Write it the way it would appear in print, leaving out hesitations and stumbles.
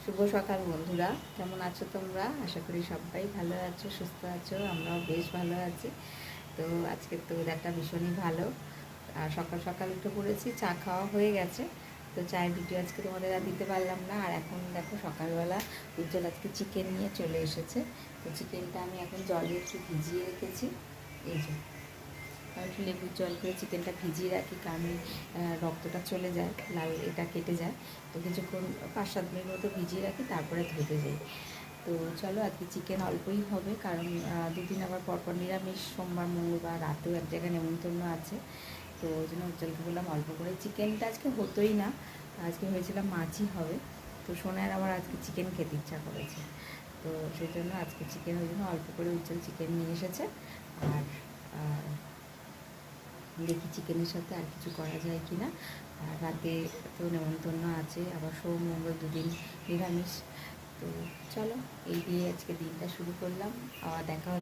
শুভ সকাল বন্ধুরা, কেমন আছো তোমরা? আশা করি সবাই ভালো আছো, সুস্থ আছো। আমরাও বেশ ভালো আছি। তো আজকে তো ওয়েদারটা ভীষণই ভালো। আর সকাল সকাল উঠে পড়েছি, চা খাওয়া হয়ে গেছে। তো চায়ের ভিডিও আজকে তোমাদের আর দিতে পারলাম না। আর এখন দেখো সকালবেলা উজ্জ্বল আজকে চিকেন নিয়ে চলে এসেছে। তো চিকেনটা আমি এখন জলে একটু ভিজিয়ে রেখেছি। এই যে আমি একটু লেবুর জল করে চিকেনটা ভিজিয়ে রাখি, কারণ রক্তটা চলে যায়, লাল এটা কেটে যায়। তো কিছুক্ষণ 5-7 মিনিট মতো ভিজিয়ে রাখি, তারপরে ধুতে যাই। তো চলো, আজকে চিকেন অল্পই হবে, কারণ দুদিন আবার পরপর নিরামিষ, সোমবার মঙ্গলবার রাতেও এক জায়গায় নেমন্তন্ন আছে। তো ওই জন্য উজ্জ্বলকে বললাম অল্প করে। চিকেনটা আজকে হতোই না, আজকে হয়েছিলাম মাছই হবে। তো সোনার আবার আজকে চিকেন খেতে ইচ্ছা করেছে, তো সেই জন্য আজকে চিকেন, ওই জন্য অল্প করে উজ্জ্বল চিকেন নিয়ে এসেছে। আর দেখি চিকেনের সাথে আর কিছু করা যায় কি না। আর রাতে তো নেমন্তন্ন আছে, আবার সোম মঙ্গল দুদিন নিরামিষ। তো চলো, এই দিয়ে আজকে দিনটা শুরু করলাম। আবার দেখা